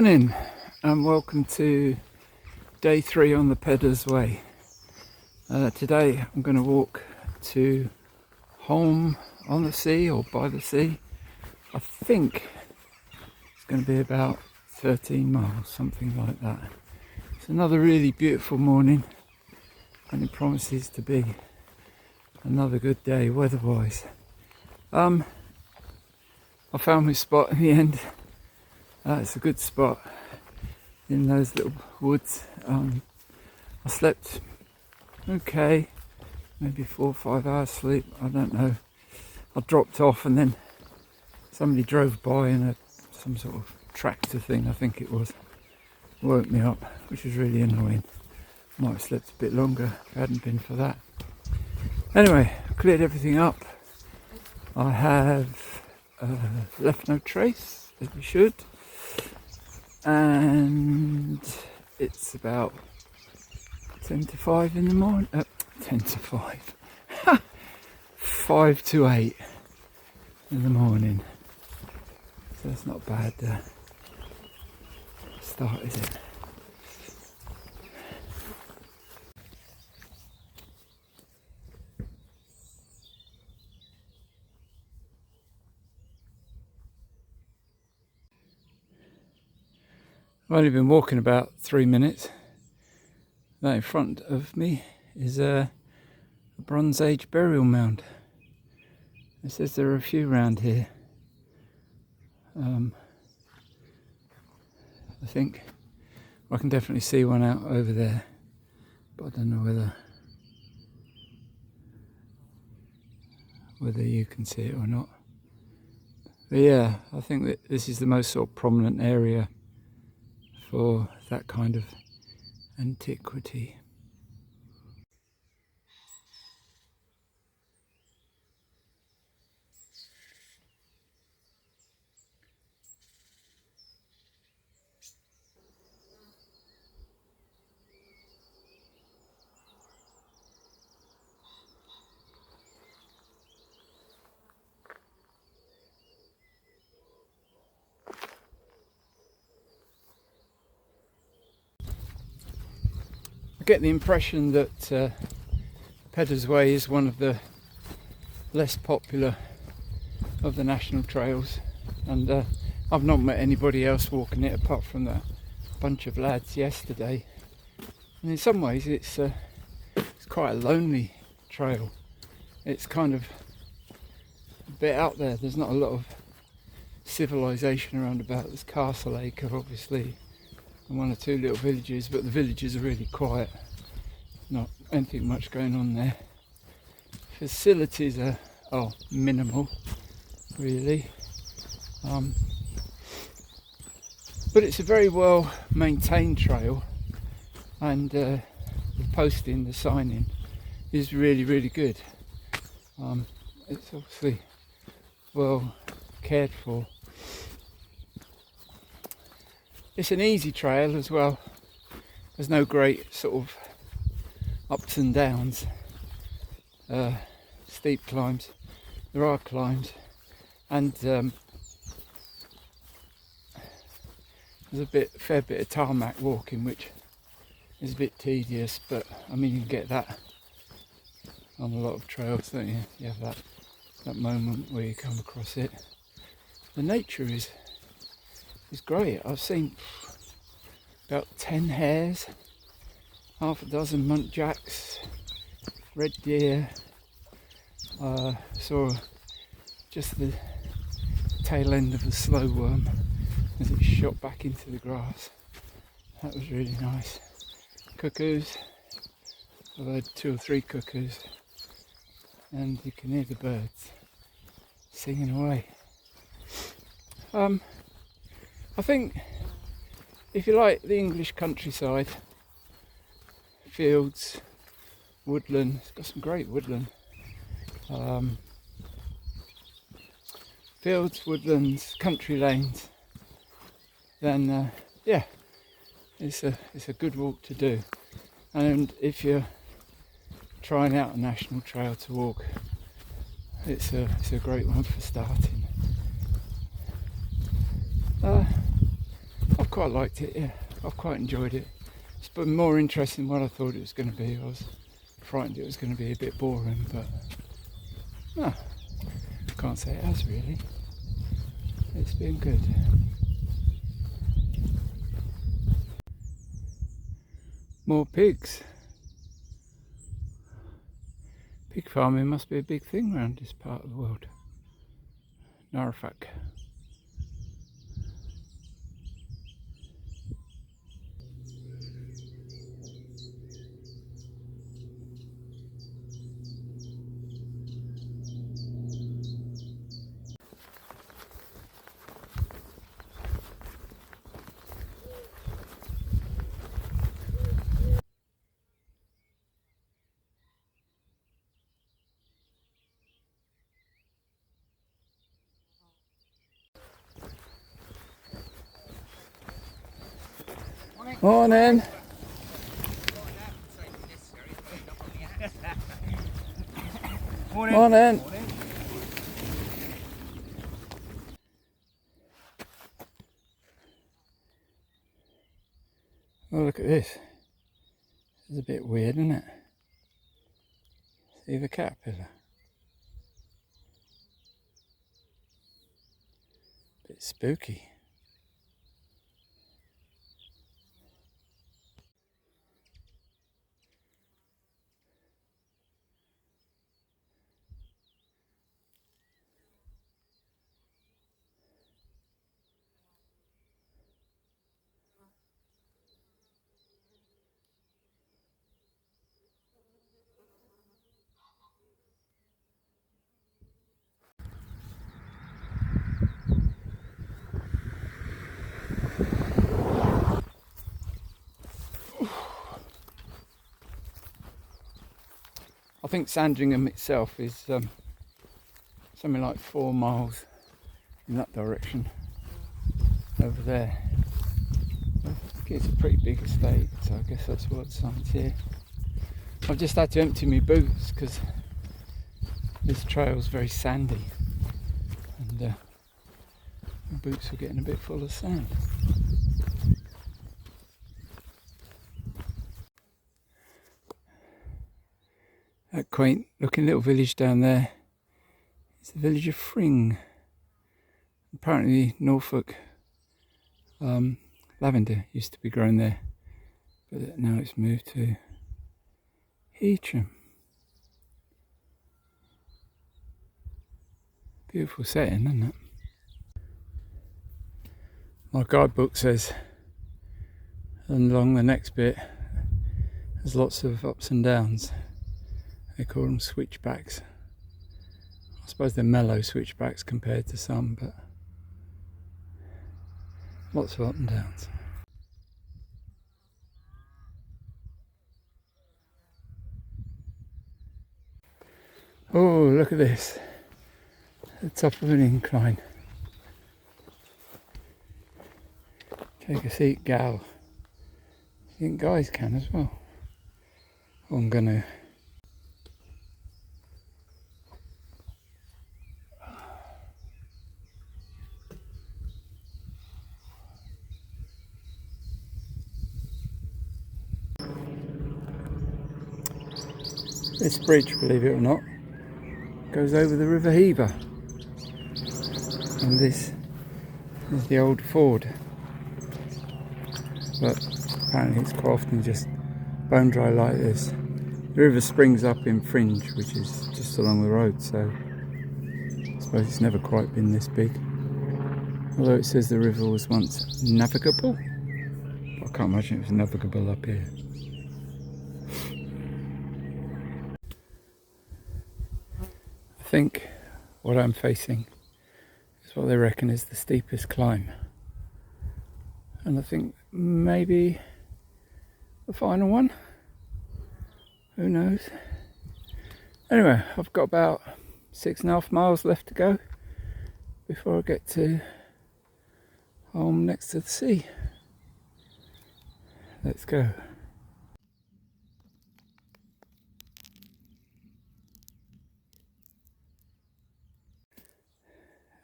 Morning and welcome to day 3 on the Peddars Way. Today I'm going to walk to home on the sea or by the sea. I think it's going to be about 13 miles, something like that. It's another really beautiful morning and it promises to be another good day weather-wise. I found my spot in the end. It's a good spot in those little woods. I slept okay, maybe 4 or 5 hours sleep, I don't know. I dropped off and then somebody drove by in some sort of tractor thing, I think it was, woke me up, which was really annoying. Might have slept a bit longer if it hadn't been for that. Anyway, I cleared everything up. I have left no trace, as we should. And it's about 10 to 5 in the morning. 10 to 5. 5 to 8 in the morning. So that's not a bad start, is it? I've only been walking about 3 minutes. That in front of me is a Bronze Age burial mound. It says there are a few around here. I think I can definitely see one out over there, but I don't know whether you can see it or not. But yeah, I think that this is the most sort of prominent area for that kind of antiquity. I get the impression that Peddars Way is one of the less popular of the national trails, and I've not met anybody else walking it apart from that bunch of lads yesterday. And in some ways it's quite a lonely trail. It's kind of a bit out there. There's not a lot of civilization around about. There's Castle Acre obviously, and 1 or 2 little villages, but the villages are really quiet. Not anything much going on there. Facilities are minimal, really. But it's a very well maintained trail, and the posting, the signing is really, really good. It's obviously well cared for. It's an easy trail as well. There's no great sort of ups and downs, steep climbs. There are climbs, and there's a fair bit of tarmac walking, which is a bit tedious, but I mean you can get that on a lot of trails, don't you? You have that moment where you come across it. The nature is great. I've seen about 10 hares, half a dozen muntjacs, red deer. Saw just the tail end of a slow worm as it shot back into the grass. That was really nice. Cuckoos. I've heard 2 or 3 cuckoos, and you can hear the birds singing away. I think if you like the English countryside, fields, woodland, it's got some great woodland. Fields, woodlands, country lanes, then yeah, it's a good walk to do. And if you're trying out a national trail to walk, it's a great one for starting. I've I've quite liked it, yeah. I've quite enjoyed it. It's been more interesting than what I thought it was going to be. I was frightened it was going to be a bit boring, but no, I can't say it has really. It's been good. More pigs. Pig farming must be a big thing around this part of the world. Norfolk. Morning. Morning. Morning. Oh, look at this. It's a bit weird, isn't it? See the caterpillar. Bit spooky. I think Sandringham itself is something like 4 miles in that direction over there. It's a pretty big estate, so I guess that's what signs here. I've just had to empty my boots because this trail's very sandy and my boots are getting a bit full of sand. That quaint looking little village down there is the village of Fring. Apparently Norfolk lavender used to be grown there, but now it's moved to Heacham. Beautiful setting, isn't it? My guidebook says along the next bit there's lots of ups and downs. They call them switchbacks. I suppose they're mellow switchbacks compared to some, but lots of up and downs. Oh, look at this. The top of an incline. Take a seat, gal. I think guys can as well. I'm gonna this bridge, believe it or not, goes over the River Hever, and this is the old ford, but apparently it's quite often just bone dry like this. The river springs up in Fringe, which is just along the road, so I suppose it's never quite been this big, although it says the river was once navigable. I can't imagine it was navigable up here. I think what I'm facing is what they reckon is the steepest climb, and I think maybe the final one, who knows. Anyway, I've got about 6.5 miles left to go before I get to home next to the sea. Let's go.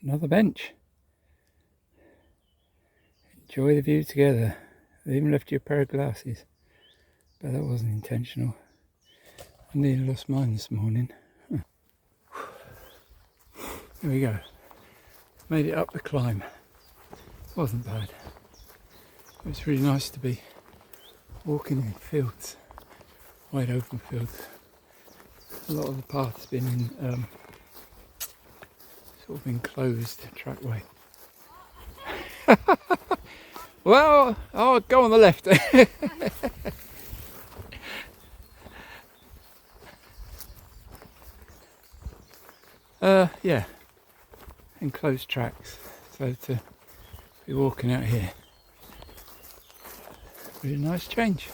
Another bench. enjoy the view together. They even left you a pair of glasses, but that wasn't intentional. I nearly lost mine this morning. Here we go. Made it up the climb. Wasn't bad. It was really nice to be walking in fields, wide open fields. A lot of the path's been in sort of enclosed trackway. Well, I'll go on the left. Yeah, enclosed tracks, so to be walking out here, really nice change.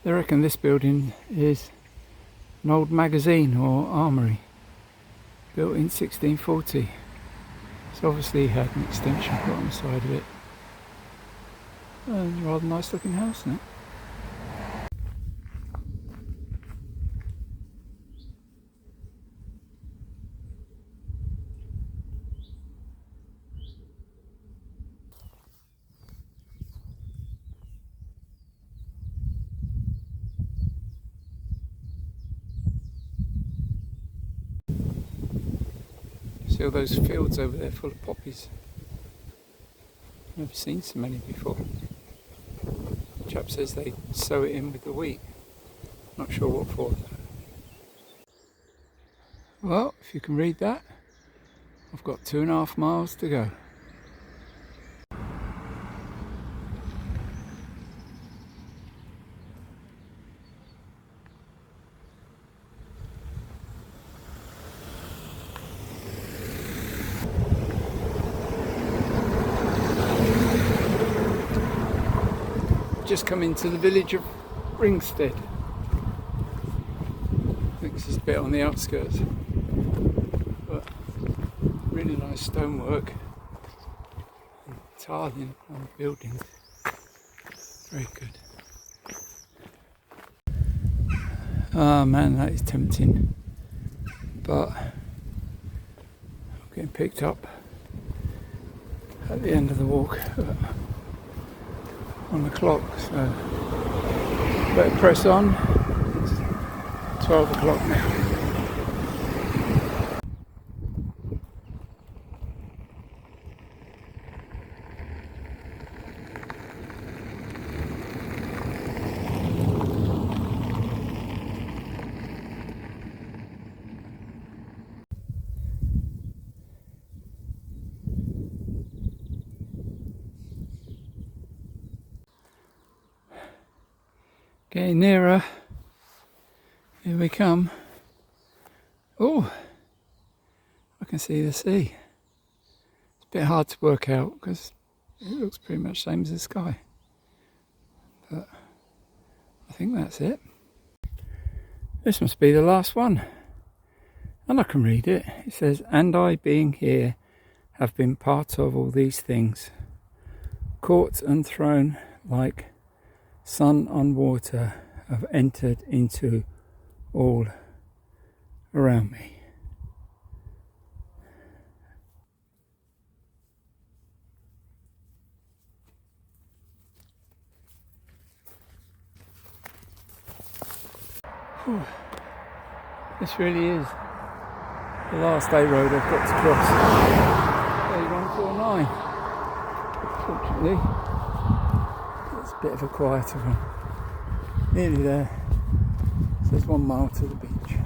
They reckon this building is an old magazine or armoury, built in 1640. It's obviously had an extension put on the side of it. And a rather nice looking house, isn't it? See all those fields over there full of poppies. Never seen so many before. The chap says they sow it in with the wheat. Not sure what for. Well, if you can read that, I've got 2.5 miles to go. Just come into the village of Ringstead. I think this is a bit on the outskirts, but really nice stonework and tiling on the buildings. Very good. Ah man, that is tempting, but I'm getting picked up at the end of the walk on the clock, so better press on. It's 12 o'clock now. Getting nearer. Here we come. Oh, I can see the sea. It's a bit hard to work out because it looks pretty much the same as the sky. But I think that's it. This must be the last one. And I can read it. It says, "And I, being here, have been part of all these things, caught and thrown like sun on water, have entered into all around me." Whew. This really is the last day road I've got to cross. Day 149. Fortunately, it's a bit of a quieter one. Nearly there. So there's 1 mile to the beach.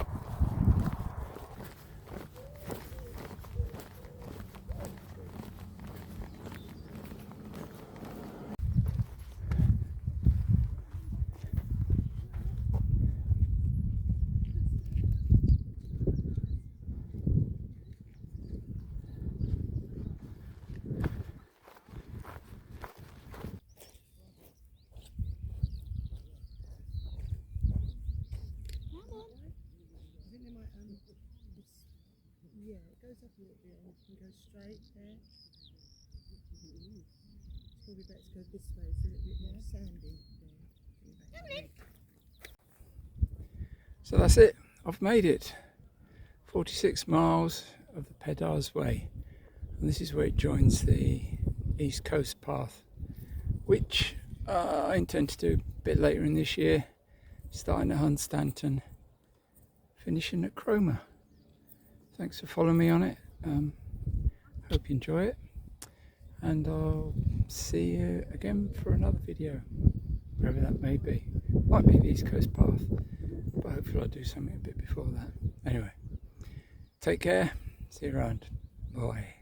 Yeah, it goes up a little bit and you can go straight there. It's probably better to go this way, it's a little bit more sandy there. So that's it, I've made it. 46 miles of the Peddars Way. And this is where it joins the East Coast path, which I intend to do a bit later in this year, starting at Hunstanton, finishing at Cromer. Thanks for following me on it. Hope you enjoy it, and I'll see you again for another video, wherever that may be. Might be the East Coast path, but hopefully I'll do something a bit before that. Anyway, take care, see you around, bye.